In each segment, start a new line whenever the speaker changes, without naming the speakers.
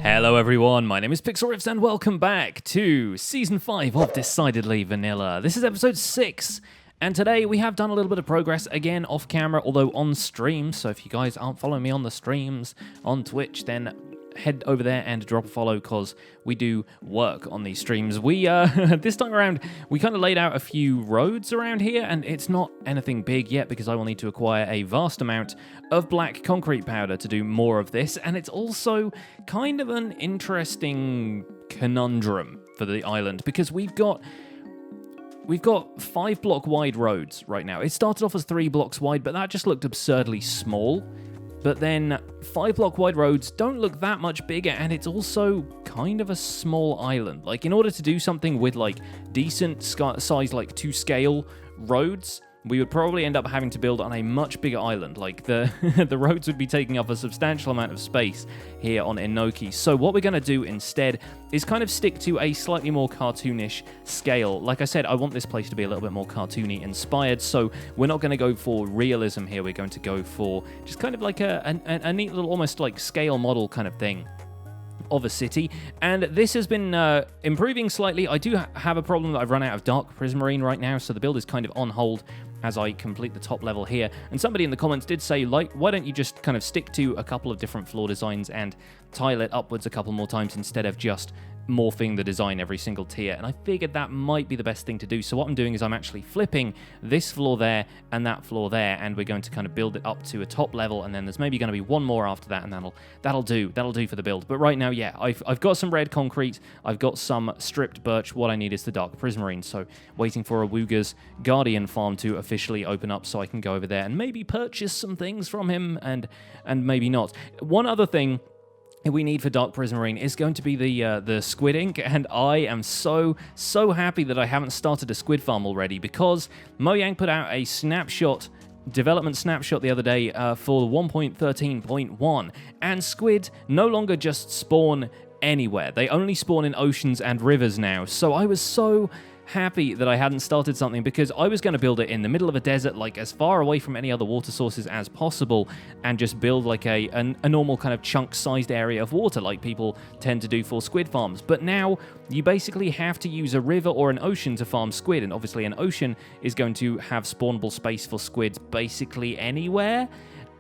Hello everyone, my name is Pixlriffs and welcome back to Season 5 of Decidedly Vanilla. This is episode 6, and today we have done a little bit of progress again off camera, although on stream, so if you guys aren't following me on the streams on Twitch, then head over there and drop a follow, because we do work on these streams. We, this time around, we kind of laid out a few roads around here, and it's not anything big yet, because I will need to acquire a vast amount of black concrete powder to do more of this, and it's also kind of an interesting conundrum for the island, because we've got 5 block wide roads right now. It started off as 3 blocks wide, but that just looked absurdly small. But then 5 block wide roads don't look that much bigger, and it's also kind of a small island. Like, in order to do something with like decent size, like to scale roads, we would probably end up having to build on a much bigger island. Like, the the roads would be taking up a substantial amount of space here on Enoki. So what we're going to do instead is kind of stick to a slightly more cartoonish scale. Like I said, I want this place to be a little bit more cartoony inspired, so we're not going to go for realism here. We're going to go for just kind of like a neat little almost like scale model kind of thing of a city, and this has been improving slightly. I do have a problem that I've run out of dark prismarine right now, so the build is kind of on hold as I complete the top level here. And somebody in the comments did say, like, why don't you just kind of stick to a couple of different floor designs and tile it upwards a couple more times instead of just morphing the design every single tier. And I figured that might be the best thing to do. So what I'm doing is I'm actually flipping this floor there and that floor there, and we're going to kind of build it up to a top level, and then there's maybe going to be one more after that, and that'll do for the build. But right now, yeah, I've got some red concrete, I've got some stripped birch. What I need is the dark prismarine, so waiting for Awuga's guardian farm to officially open up so I can go over there and maybe purchase some things from him, and maybe not. One other thing we need for dark prismarine is going to be the squid ink, and I am so happy that I haven't started a squid farm already, because Mojang put out a development snapshot the other day for 1.13.1, and squid no longer just spawn anywhere. They only spawn in oceans and rivers now. So I was so happy that I hadn't started something, because I was going to build it in the middle of a desert, like as far away from any other water sources as possible, and just build like a normal kind of chunk-sized area of water like people tend to do for squid farms. But now you basically have to use a river or an ocean to farm squid, and obviously an ocean is going to have spawnable space for squids basically anywhere,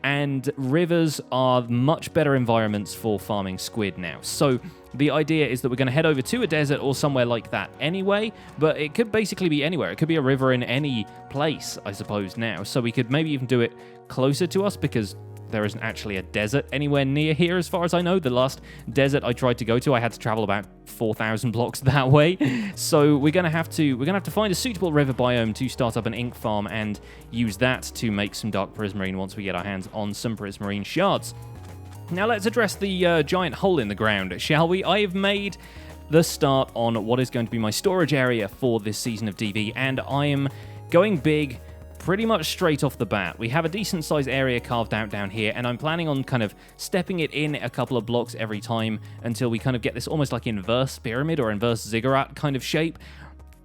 and rivers are much better environments for farming squid now. So the idea is that we're going to head over to a desert or somewhere like that anyway, but it could basically be anywhere. It could be a river in any place, I suppose, now. So we could maybe even do it closer to us, because there isn't actually a desert anywhere near here as far as I know. The last desert I tried to go to, I had to travel about 4,000 blocks that way. So we're going to have to find a suitable river biome to start up an ink farm and use that to make some dark prismarine once we get our hands on some prismarine shards. Now let's address the giant hole in the ground, shall we? I have made the start on what is going to be my storage area for this season of DV, and I am going big pretty much straight off the bat. We have a decent sized area carved out down here, and I'm planning on kind of stepping it in a couple of blocks every time until we kind of get this almost like inverse pyramid or inverse ziggurat kind of shape.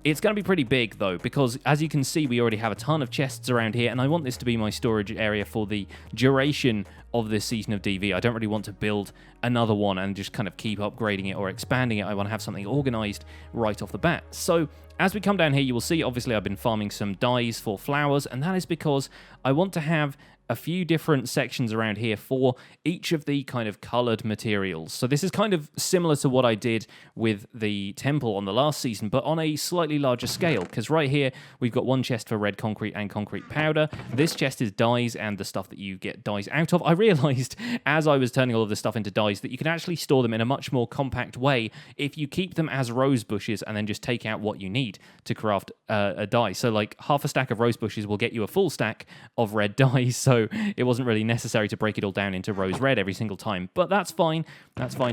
It's going to be pretty big, though, because as you can see, we already have a ton of chests around here, and I want this to be my storage area for the duration of this season of DV. I don't really want to build another one and just kind of keep upgrading it or expanding it. I want to have something organized right off the bat. So as we come down here, you will see, obviously, I've been farming some dyes for flowers, and that is because I want to have a few different sections around here for each of the kind of colored materials. So this is kind of similar to what I did with the temple on the last season, but on a slightly larger scale, because right here we've got one chest for red concrete and concrete powder. This chest is dyes and the stuff that you get dyes out of. I realized as I was turning all of this stuff into dyes that you can actually store them in a much more compact way if you keep them as rose bushes and then just take out what you need to craft a dye. So like half a stack of rose bushes will get you a full stack of red dyes, so it wasn't really necessary to break it all down into rose red every single time. But that's fine,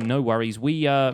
no worries. We're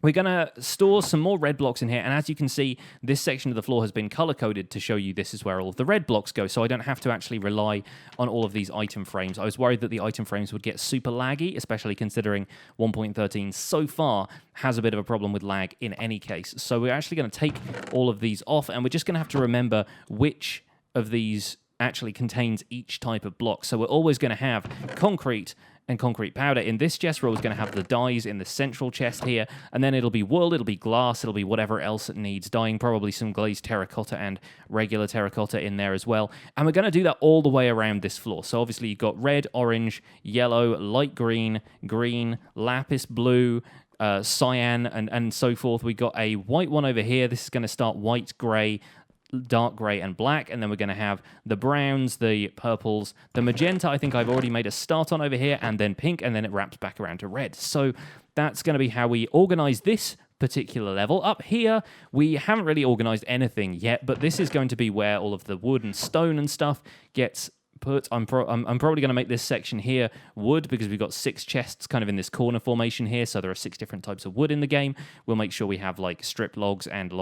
going to store some more red blocks in here, and as you can see, this section of the floor has been color-coded to show you this is where all of the red blocks go, so I don't have to actually rely on all of these item frames. I was worried that the item frames would get super laggy, especially considering 1.13 so far has a bit of a problem with lag in any case. So we're actually going to take all of these off, and we're just going to have to remember which of these actually contains each type of block. So we're always going to have concrete and concrete powder. In this chest, we're always going to have the dyes in the central chest here, and then it'll be wool, it'll be glass, it'll be whatever else it needs dyeing, probably some glazed terracotta and regular terracotta in there as well. And we're going to do that all the way around this floor. So obviously you've got red, orange, yellow, light green, green, lapis blue, cyan, and so forth. We got a white one over here. This is going to start white, grey, dark grey and black, and then we're going to have the browns, the purples, the magenta I think I've already made a start on over here, and then pink, and then it wraps back around to red. So that's going to be how we organize this particular level. Up here, we haven't really organized anything yet, but this is going to be where all of the wood and stone and stuff gets put. I'm probably going to make this section here wood because we've got 6 chests kind of in this corner formation here, so there are 6 different types of wood in the game. We'll make sure we have like strip logs and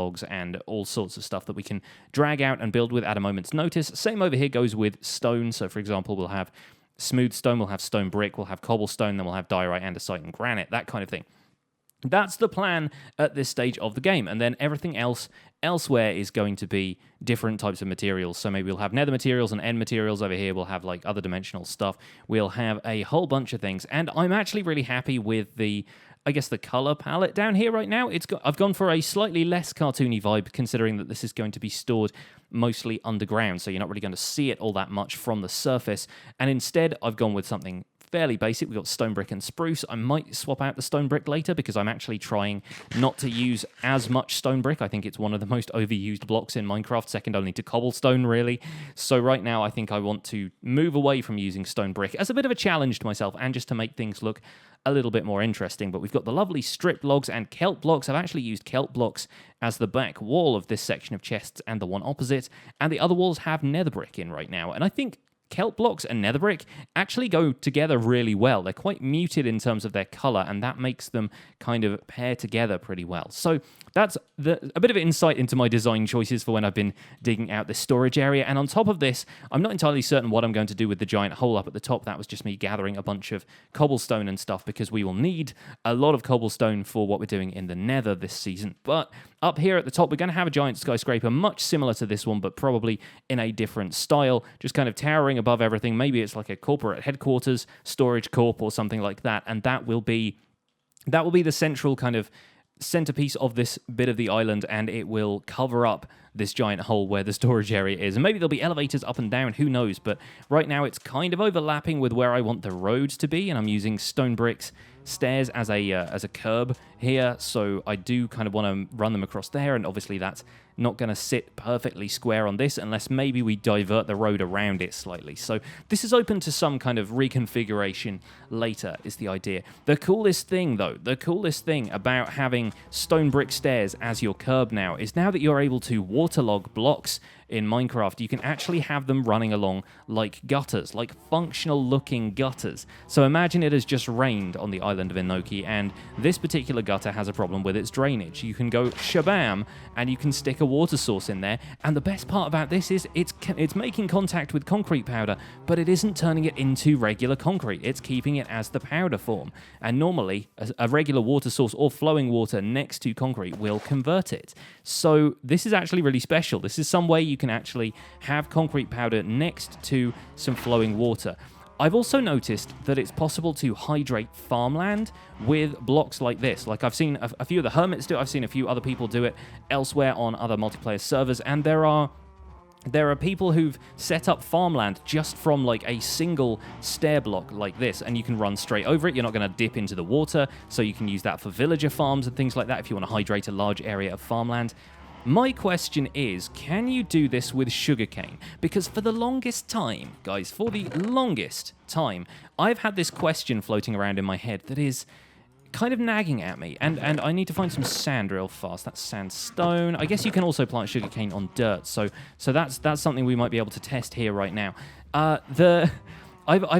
all sorts of stuff that we can drag out and build with at a moment's notice. Same over here goes with stone. So for example, we'll have smooth stone, we'll have stone brick, we'll have cobblestone, then we'll have diorite, andesite, and granite, that kind of thing. That's the plan at this stage of the game, and then everything else elsewhere is going to be different types of materials. So maybe we'll have nether materials and end materials over here. We'll have like other dimensional stuff. We'll have a whole bunch of things, and I'm actually really happy with the color palette down here right now. I've gone for a slightly less cartoony vibe, considering that this is going to be stored mostly underground, so you're not really going to see it all that much from the surface. And instead, I've gone with something fairly basic. We've got stone brick and spruce. I might swap out the stone brick later because I'm actually trying not to use as much stone brick. I think it's one of the most overused blocks in Minecraft, second only to cobblestone, really. So right now, I think I want to move away from using stone brick as a bit of a challenge to myself and just to make things look a little bit more interesting. But we've got the lovely strip logs and kelp blocks. I've actually used kelp blocks as the back wall of this section of chests and the one opposite, and the other walls have nether brick in right now. And I think kelp blocks and nether brick actually go together really well. They're quite muted in terms of their color, and that makes them kind of pair together pretty well. So that's a bit of insight into my design choices for when I've been digging out this storage area. And on top of this, I'm not entirely certain what I'm going to do with the giant hole up at the top. That was just me gathering a bunch of cobblestone and stuff, because we will need a lot of cobblestone for what we're doing in the nether this season. But up here at the top, we're going to have a giant skyscraper, much similar to this one, but probably in a different style, just kind of towering above everything. Maybe it's like a corporate headquarters, storage corp, or something like that, and that will be the central kind of centerpiece of this bit of the island, and it will cover up this giant hole where the storage area is. And maybe there'll be elevators up and down, who knows, but right now it's kind of overlapping with where I want the road to be, and I'm using stone bricks stairs as a curb here, so I do kind of want to run them across there, and obviously that's not going to sit perfectly square on this unless maybe we divert the road around it slightly. So this is open to some kind of reconfiguration later, is the idea. The coolest thing about having stone brick stairs as your curb now is now that you're able to waterlog blocks in Minecraft, you can actually have them running along like gutters, like functional looking gutters. So imagine it has just rained on the island of Enoki, and this particular gutter has a problem with its drainage. You can go shabam, and you can stick a water source in there, and the best part about this is it's making contact with concrete powder, but it isn't turning it into regular concrete. It's keeping it as the powder form, and normally a regular water source or flowing water next to concrete will convert it. So this is actually really special. This is some way you can actually have concrete powder next to some flowing water. I've also noticed that it's possible to hydrate farmland with blocks like this. Like, I've seen a few of the hermits do it, I've seen a few other people do it elsewhere on other multiplayer servers, and there are people who've set up farmland just from like a single stair block like this, and you can run straight over it. You're not going to dip into the water, so you can use that for villager farms and things like that if you want to hydrate a large area of farmland. My question is, can you do this with sugarcane? Because for the longest time, guys, I've had this question floating around in my head that is kind of nagging at me, and I need to find some sand real fast. That's sandstone. I guess you can also plant sugarcane on dirt, so that's something we might be able to test here right now. I've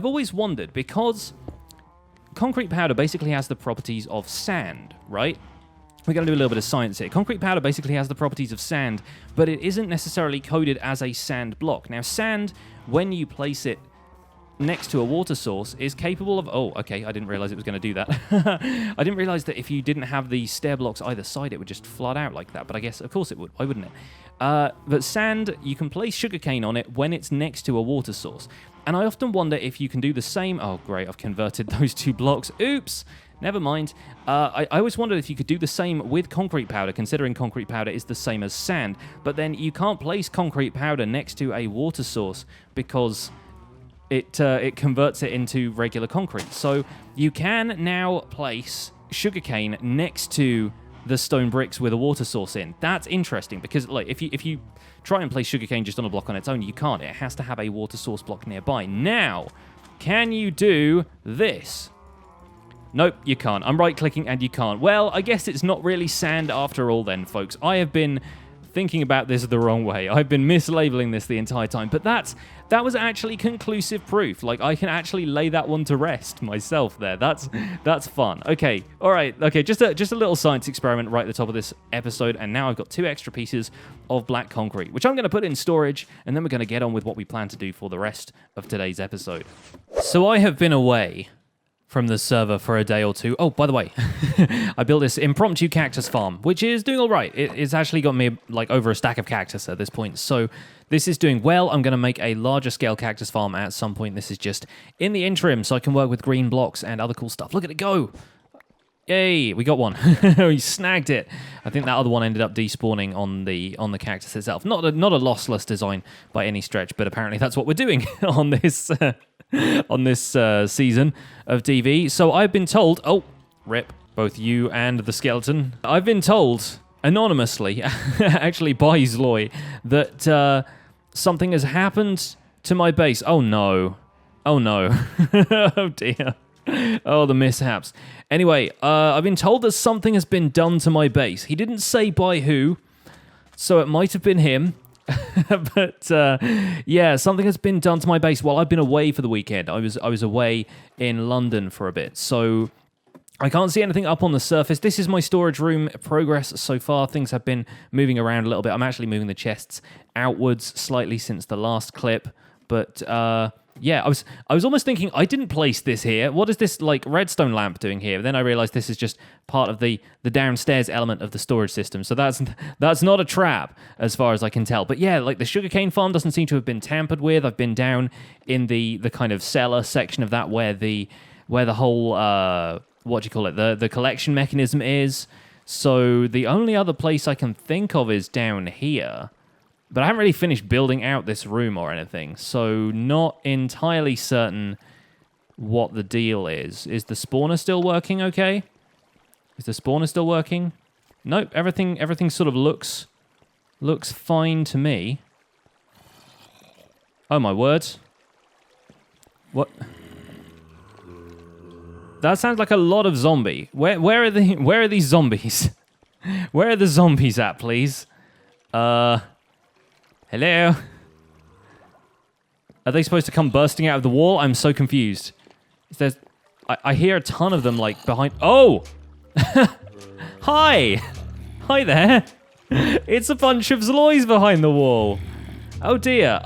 always wondered, because concrete powder basically has the properties of sand, right? We're going to do a little bit of science here. Concrete powder basically has the properties of sand, but it isn't necessarily coded as a sand block. Now, sand, when you place it next to a water source, is capable of... Oh, okay, I didn't realize it was going to do that. I didn't realize that if you didn't have the stair blocks either side, it would just flood out like that, but I guess, of course it would. Why wouldn't it? But sand, you can place sugarcane on it when it's next to a water source. And I often wonder if you can do the same. Oh, great, I've converted those 2 blocks. Oops, never mind. I always wondered if you could do the same with concrete powder, considering concrete powder is the same as sand. But then you can't place concrete powder next to a water source because it converts it into regular concrete. So you can now place sugarcane next to the stone bricks with a water source in. That's interesting because like if you try and place sugarcane just on a block on its own, you can't. It has to have a water source block nearby. Now, can you do this? Nope, you can't. I'm right-clicking and you can't. Well, I guess it's not really sand after all then, folks. I have been thinking about this the wrong way. I've been mislabeling this the entire time, but that was actually conclusive proof. Like, I can actually lay that one to rest myself there. That's fun. Okay, all right. Okay, just a little science experiment right at the top of this episode, and now I've got 2 extra pieces of black concrete, which I'm going to put in storage, and then we're going to get on with what we plan to do for the rest of today's episode. So I have been away from the server for a day or 2. Oh, by the way, I built this impromptu cactus farm, which is doing all right. It's actually got me like over a stack of cactus at this point. So this is doing well. I'm going to make a larger scale cactus farm at some point. This is just in the interim so I can work with green blocks and other cool stuff. Look at it go. Yay, we got one. We snagged it. I think that other one ended up despawning on the cactus itself. Not a lossless design by any stretch, but apparently that's what we're doing on this season of DV. So I've been told, oh, rip, both you and the skeleton. I've been told anonymously, actually by Zloy, that something has happened to my base. Oh no. Oh no. Oh dear. Oh, the mishaps. Anyway, I've been told that something has been done to my base. He didn't say by who, so it might have been him. But yeah, something has been done to my base while I've been away for the weekend. I was away in London for a bit, so I can't see anything up on the surface. This is my storage room progress so far. Things have been moving around a little bit. I'm actually moving the chests outwards slightly since the last clip, but yeah, I was almost thinking I didn't place this here. What is this like redstone lamp doing here? But then I realized this is just part of the downstairs element of the storage system. So that's not a trap as far as I can tell. But yeah, like the sugarcane farm doesn't seem to have been tampered with. I've been down in the kind of cellar section of that where the whole what do you call it? The collection mechanism is. So the only other place I can think of is down here. But I haven't really finished building out this room or anything, so not entirely certain what the deal is. Is the spawner still working okay? Is the spawner still working? Nope, everything sort of looks fine to me. Oh my word. What? That sounds like a lot of zombie. Where are these zombies? Where are the zombies at, please? Hello? Are they supposed to come bursting out of the wall? I'm so confused. I hear a ton of them, like, behind... Oh! Hi! Hi there! It's a bunch of Zloys behind the wall. Oh, dear.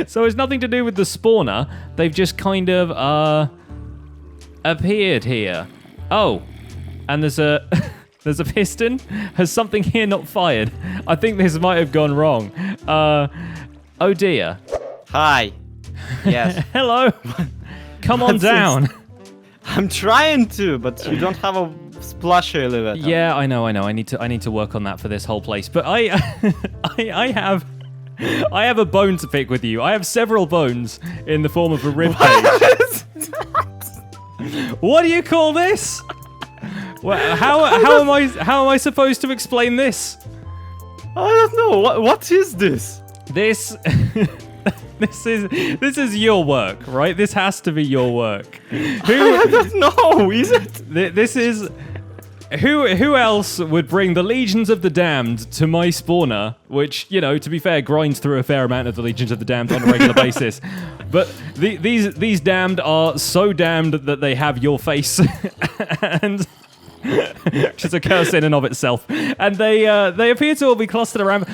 So it's nothing to do with the spawner. They've just kind of, appeared here. Oh. And there's a... There's a piston. Has something here not fired? I think this might have gone wrong. Oh dear.
Hi. Yes.
Hello. Come on down.
I'm trying to, but you don't have a splash elevator.
Yeah, I know. I need to work on that for this whole place. But I have a bone to pick with you. I have several bones in the form of a rib cage. What do you call this? Well, how am I supposed to explain this?
I don't know. What is this?
This is your work, right? This has to be your work.
I don't know. Is it?
This is who else would bring the legions of the damned to my spawner, which, you know, to be fair, grinds through a fair amount of the legions of the damned on a regular basis. But these damned are so damned that they have your face and which is a curse in and of itself. And they appear to all be clustered around.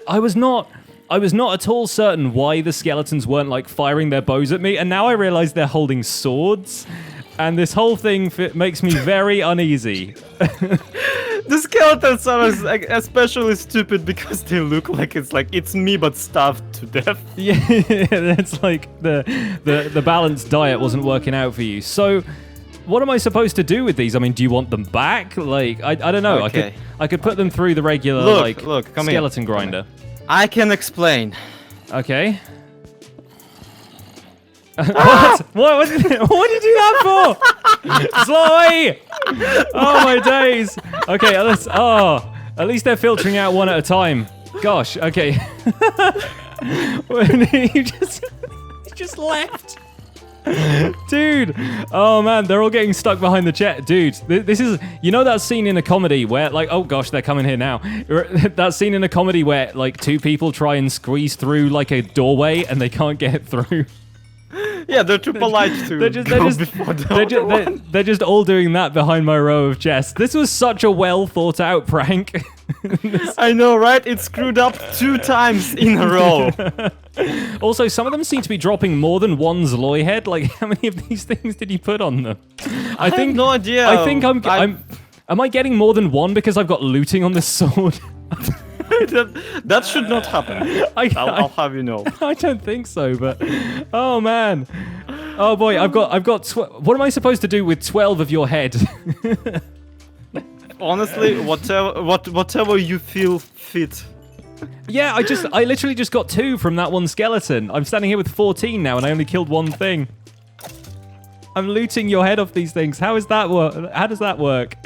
I was not at all certain why the skeletons weren't like firing their bows at me, and now I realize they're holding swords, and this whole thing makes me very uneasy.
The skeletons are especially stupid because they look like it's me but starved to death.
Yeah, it's like the balanced diet wasn't working out for you. So, what am I supposed to do with these? I mean, do you want them back? Like, I don't know.
Okay.
I could put them through the regular
Look, come
skeleton
here.
grinder.
I can explain.
Okay. What? What did you do that for? Zoe! Oh my days. Okay, at least they're filtering out one at a time. Gosh, okay. you just left. Dude, oh man, they're all getting stuck behind the chair. Dude, this is, you know that scene in a comedy where, like, oh gosh, they're coming here now. That scene in a comedy where, like, two people try and squeeze through, like, a doorway and they can't get through.
Yeah, they're too polite to go before the other one.
They're just all doing that behind my row of chests. This was such a well thought out prank.
I know, right? It screwed up 2 times in a row.
Also, some of them seem to be dropping more than one Zloy head. Like, how many of these things did you put on them?
I have no idea.
I think am I getting more than one because I've got looting on this sword?
that should not happen. I'll have you know.
I don't think so, but oh man, oh boy, I've got. What am I supposed to do with 12 of your head?
Honestly, whatever you feel fit.
Yeah, I literally just got 2 from that one skeleton. I'm standing here with 14 now, and I only killed one thing. I'm looting your head off these things. How does that work?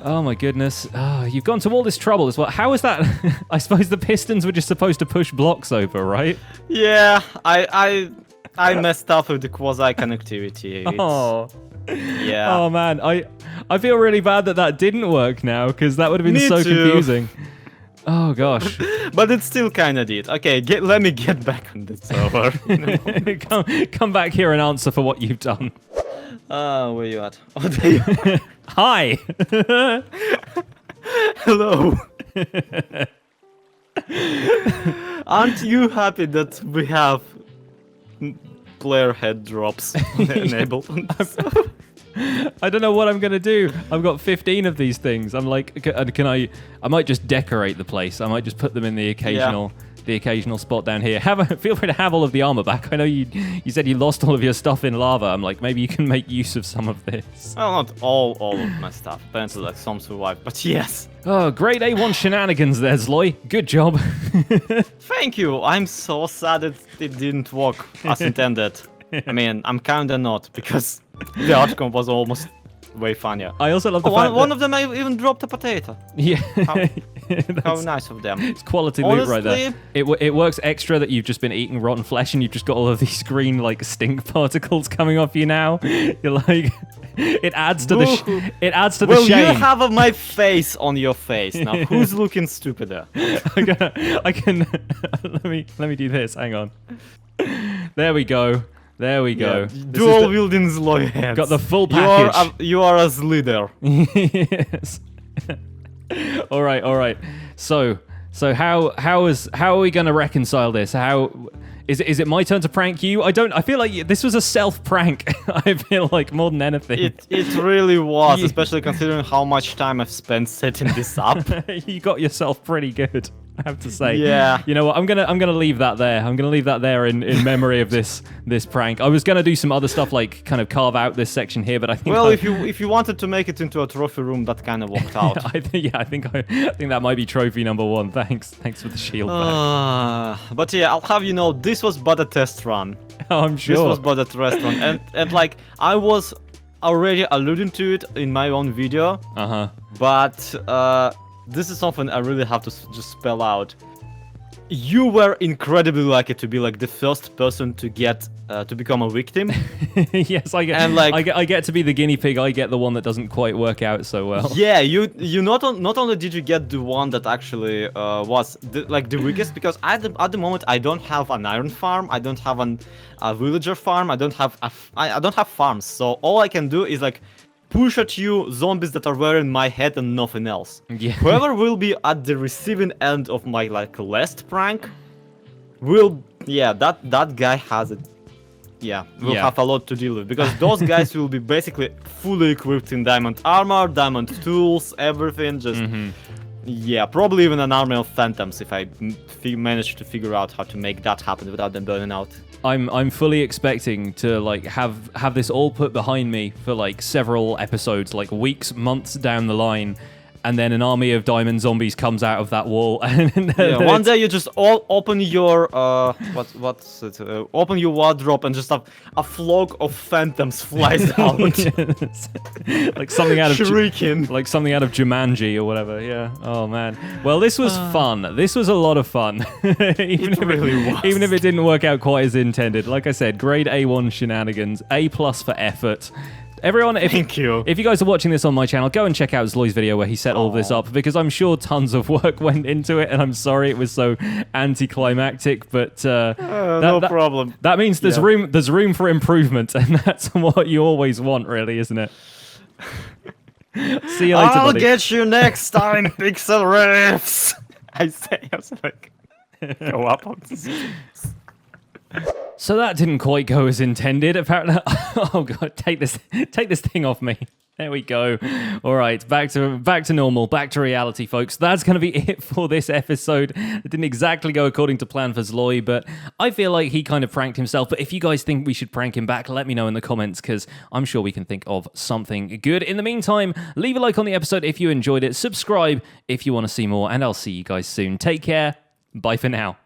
Oh my goodness. Oh, you've gone to all this trouble as well. How is that? I suppose the pistons were just supposed to push blocks over, right?
Yeah, I messed up with the quasi-connectivity.
Oh.
Yeah.
Oh man, I feel really bad that didn't work now, because that would have been
Me
so
too.
confusing. Oh gosh.
But it still kind of did. Okay, let me get back on the server.
Come back here and answer for what you've done.
Where you at? Oh, there you are.
Hi.
Hello. Aren't you happy that we have player head drops enabled?
I don't know what I'm gonna do. I've got 15 of these things. I'm like, can I might just decorate the place. I might just put them in the occasional spot down here. Feel free to have all of the armor back. I know you said you lost all of your stuff in lava. I'm like, maybe you can make use of some of this.
Well, not all of my stuff. Apparently, like some survived, but yes.
Oh, great A1 shenanigans there, Zloy. Good job.
Thank you. I'm so sad that it didn't work as intended. I mean, I'm kinda not, because the outcome was almost way funnier.
I also love the fact
one of them even dropped a potato.
Yeah.
How nice of them.
It's quality loot right there. It works extra that you've just been eating rotten flesh and you've just got all of these green, like, stink particles coming off you now. You're like... It adds to the shame.
Well, you have my face on your face now. Who's looking stupider?
I can. Let me do this. Hang on. There we go. There we go.
Yeah, dual wielding Zloy hands.
Got the full package.
You are a leader.
Yes. All right. So how are we gonna reconcile this? How is it my turn to prank you? I feel like this was a self prank. I feel like more than anything.
It really was, especially considering how much time I've spent setting this up.
You got yourself pretty good, I have to say.
Yeah.
You know what? I'm gonna leave that there. I'm gonna leave that there in memory of this prank. I was gonna do some other stuff, like kind of carve out this section here, but I think.
Well, if you wanted to make it into a trophy room, that kind of worked out.
I think that might be trophy number 1. Thanks for the shield back.
But yeah, I'll have you know, this was but a test run.
Oh, I'm sure.
This was but a test run, and like I was already alluding to it in my own video. But this is something I really have to just spell out. You were incredibly lucky to be like the first person to get to become a victim.
Yes, I get. And like I get to be the guinea pig. I get the one that doesn't quite work out so well.
Yeah, you not only did you get the one that actually was the weakest, because at the moment I don't have an iron farm, I don't have a villager farm, I don't have farms. So all I can do is like push at you zombies that are wearing my head and nothing else.
Yeah.
Whoever will be at the receiving end of my like last prank will, yeah, that guy has it we'll have a lot to deal with, because those guys will be basically fully equipped in diamond armor, diamond tools, everything. Just probably even an army of phantoms if I manage to figure out how to make that happen without them burning out.
I'm fully expecting to like have this all put behind me for like several episodes, like weeks, months down the line. And then an army of diamond zombies comes out of that wall, and
one day you just all open your open your wardrobe, and just a flock of phantoms flies out,
like something out of
shrieking,
like something out of Jumanji or whatever. Yeah. Oh man. Well, this was fun. This was a lot of fun. Even if it didn't work out quite as intended. Like I said, grade A1 shenanigans, A+ for effort. Everyone,
Thank you.
If you guys are watching this on my channel, go and check out Zloy's video where he set all of this up, because I'm sure tons of work went into it, and I'm sorry it was so anticlimactic, but
no problem.
That means there's room for improvement, and that's what you always want, really, isn't it? See you later,
I'll
buddy.
get you next time, Pixlriffs. I was like, go up on this.
So that didn't quite go as intended. Apparently, oh god, take this thing off me. There we go. All right, back to normal, back to reality, folks. That's going to be it for this episode. It didn't exactly go according to plan for Zloy, but I feel like he kind of pranked himself. But if you guys think we should prank him back, let me know in the comments, because I'm sure we can think of something good. In the meantime, leave a like on the episode if you enjoyed it. Subscribe if you want to see more, and I'll see you guys soon. Take care. Bye for now.